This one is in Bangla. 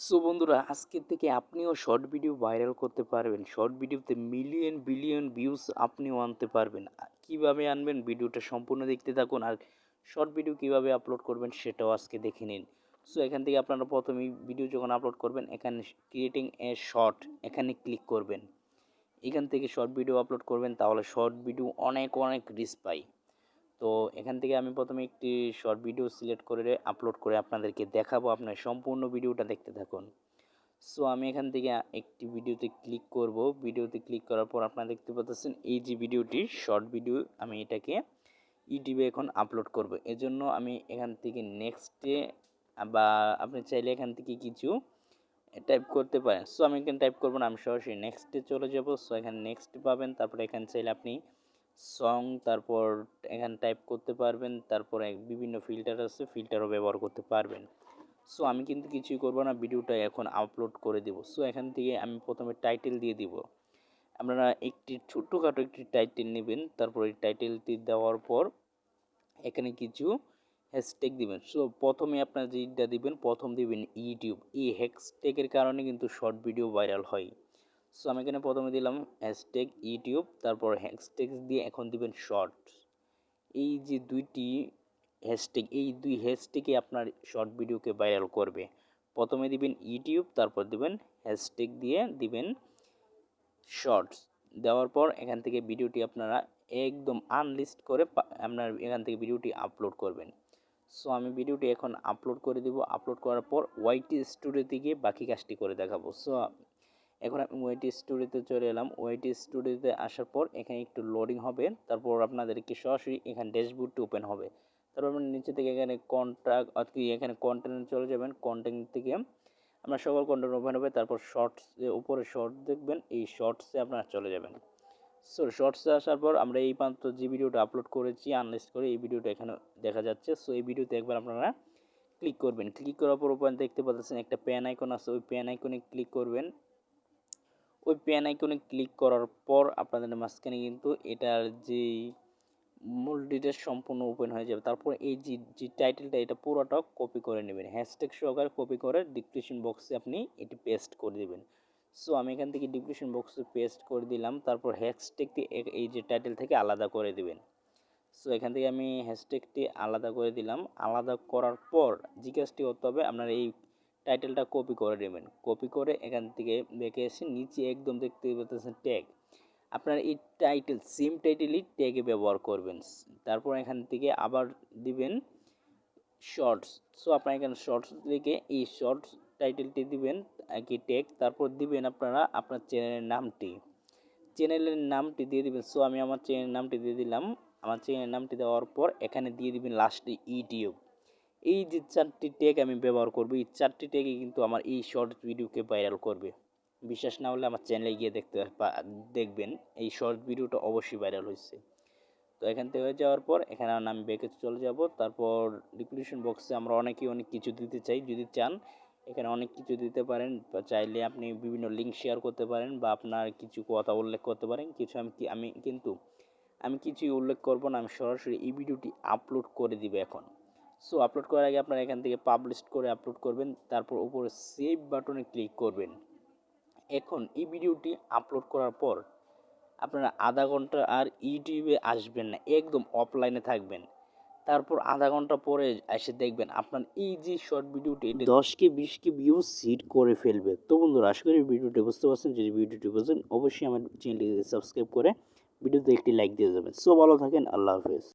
সো বন্ধুরা, আজকের থেকে আপনিও শর্ট ভিডিও ভাইরাল করতে পারবেন। শর্ট ভিডিওতে মিলিয়ন বিলিয়ন ভিউজ আপনিও আনতে পারবেন। কিভাবে আনবেন ভিডিওটা সম্পূর্ণ দেখতে থাকুন। আর শর্ট ভিডিও কিভাবে আপলোড করবেন সেটাও আজকে দেখে নিন। সো এখান থেকে আপনারা প্রথমেই ভিডিও যখন আপলোড করবেন, এখানে ক্রিয়েটিং এ শর্ট এখানে ক্লিক করবেন। এখান থেকে শর্ট ভিডিও আপলোড করবেন, তাহলে শর্ট ভিডিও অনেক অনেক রিচ পায়। তো এখান থেকে আমি প্রথমে একটি শর্ট ভিডিও সিলেক্ট করে আপলোড করে আপনাদেরকে দেখাবো। আপনার সম্পূর্ণ ভিডিওটা দেখতে থাকুন। সো আমি এখান থেকে একটি ভিডিওতে ক্লিক করব। ভিডিওতে ক্লিক করার পর আপনারা দেখতে পাচ্ছেন এই যে ভিডিওটি শর্ট ভিডিও, আমি এটাকে ইউটিউবে এখন আপলোড করব। এজন্য আমি এখান থেকে নেক্সটে, বা আপনি চাইলে এখান থেকে কিছু টাইপ করতে পারেন। সো আমি এখানে টাইপ করব না, আমি সরাসরি নেক্সটে চলে যাব। সো এখানে নেক্সট পাবেন, তারপরে এখানে চাইলে আপনি সং, তারপর এখানে টাইপ করতে পারবেন। তারপরে বিভিন্ন ফিল্টার আছে, ফিল্টারও ব্যবহার করতে পারবেন। সো আমি কিন্তু কিছুই করব না, ভিডিওটা এখন আপলোড করে দেব। সো এখান থেকে আমি প্রথমে টাইটেল দিয়ে দিব। আপনারা একটি ছোট্টখাটো একটি টাইটেল নেবেন, তারপর এই টাইটেলটি দেওয়ার পর এখানে কিছু হ্যাশট্যাগ দিবেন। সো প্রথমে আপনারা যেটা দিবেন, প্রথম দিবেন ইউটিউব। এই হ্যাশট্যাগের কারণে কিন্তু শর্ট ভিডিও ভাইরাল হয়। সো আমি এখানে প্রথমে দিলাম হ্যাশট্যাগ ইউটিউব, তারপর হ্যাশট্যাগ দিয়ে এখন দিবেন শর্টস। এই যে দুইটি হ্যাশট্যাগ, এই দুই হ্যাশট্যাগে আপনার শর্ট ভিডিওকে ভাইরাল করবে। প্রথমে দিবেন ইউটিউব, তারপর দিবেন হ্যাশট্যাগ দিয়ে দিবেন শর্টস। দেওয়ার পর এখান থেকে ভিডিওটি আপনারা একদম আনলিস্ট করে আপনার এখান থেকে ভিডিওটি আপলোড করবেন। সো আমি ভিডিওটি এখন আপলোড করে দেব। আপলোড করার পর ওয়াইটি স্টুডিওতে গিয়ে বাকি কাজটি করে দেখাবো। সো এখন আমি ওয়াইটি স্টুডিওতে চলে এলাম। ওয়াইটি স্টুডিওতে আসার পর এখানে একটু লোডিং হবে, তারপর আপনাদেরকে সরাসরি এখানে ড্যাশবোর্ডটি ওপেন হবে। তারপর আপনার নিচে থেকে এখানে কন্ট্রাক্ট আর কি এখানে কন্টেন্ট চলে যাবেন। কন্টেন্ট থেকে আপনার সকল কন্টেন্ট ওপেন হবে, তারপর শর্টস উপরে শর্ট দেখবেন, এই শর্টসে আপনারা চলে যাবেন। সো শর্টসে আসার পর আমরা এই মাত্র যে ভিডিওটা আপলোড করেছি আনলিস্ট করে, এই ভিডিওটা এখানে দেখা যাচ্ছে। সো এই ভিডিওতে একবার আপনারা ক্লিক করবেন। ক্লিক করার পর উপরে দেখতে পাচ্ছেন একটা প্যান আইকন আছে, ওই প্যান আইকনে ক্লিক করবেন। ওই প্যান আইকনে ক্লিক করার পর আপনাদের মাঝখানে কিন্তু এটার যে মূল ডিটেলস সম্পূর্ণ ওপেন হয়ে যাবে। তারপর এই যে টাইটেলটা, এটা পুরোটা কপি করে নেবেন, হ্যাশট্যাগ সহকারে কপি করে ডিসক্রিপশন বক্সে আপনি এটি পেস্ট করে দেবেন। সো আমি এখান থেকে ডিসক্রিপশন বক্সে পেস্ট করে দিলাম। তারপর হ্যাশট্যাগটি এই যে টাইটেল থেকে আলাদা করে দেবেন। সো এখান থেকে আমি হ্যাশট্যাগটি আলাদা করে দিলাম। আলাদা করার পর যে কাজটি করতে হবে, আপনার এই টাইটেলটা কপি করে নেবেন। কপি করে এখান থেকে বেঁকে এসে নিচে একদম দেখতে পাচ্ছেন ট্যাগ, আপনার এই টাইটেল সেম টাইটেলই ট্যাগে ব্যবহার করবেন। তারপর এখান থেকে আবার দিবেন শর্টস। সো আপনার এখানে শর্টস লিখে এই শর্টস টাইটেলটি দিবেন কি ট্যাগ, তারপর দিবেন আপনারা আপনার চ্যানেলের নামটি দিয়ে দিবেন। সো আমি আমার চ্যানেলের নামটি দিয়ে দিলাম। আমার চ্যানেলের নামটি দেওয়ার পর এখানে দিয়ে দিবেন লাস্টে ইউটিউব। এই যে 4টি ট্যাগ আমি ব্যবহার করব, এই 4টি ট্যাগে কিন্তু আমার এই শর্ট ভিডিওকে ভাইরাল করবে। বিশ্বাস না হলে আমার চ্যানেলে গিয়ে দেখবেন, এই শর্ট ভিডিওটা অবশ্যই ভাইরাল হয়েছে। তো এখান থেকে হয়ে যাওয়ার পর এখানে আমি ব্যাকে চলে যাব। তারপর ডিসক্রিপশন বক্সে আমরা অনেকেই অনেক কিছু দিতে চাই, যদি চান এখানে অনেক কিছু দিতে পারেন, বা চাইলে আপনি বিভিন্ন লিঙ্ক শেয়ার করতে পারেন, বা আপনার কিছু কথা উল্লেখ করতে পারেন। কিছু আমি কিছুই উল্লেখ করব না, আমি সরাসরি এই ভিডিওটি আপলোড করে দিব এখন। সো আপলোড করার আগে আপনারা এখান থেকে পাবলিশ করে আপলোড করবেন, তারপর উপরে সেভ বাটনে ক্লিক করবেন। এখন এই ভিডিওটি আপলোড করার পর আপনারা আধা ঘন্টা আর ইউটিউবে আসবেন না, একদম অফলাইনে থাকবেন। তারপর আধা ঘন্টা পরে এসে দেখবেন আপনার এই যে শর্ট ভিডিওটি 10কে 20কে ভিউজ হিট করে ফেলবে। তো বন্ধুরা, আশা করি ভিডিওটি বুঝতে পারছেন। যদি ভিডিওটি বুঝেন অবশ্যই আমার চ্যানেলটিকে সাবস্ক্রাইব করে ভিডিওতে একটি লাইক দিয়ে যাবেন। সো ভালো থাকেন, আল্লাহ হাফেজ।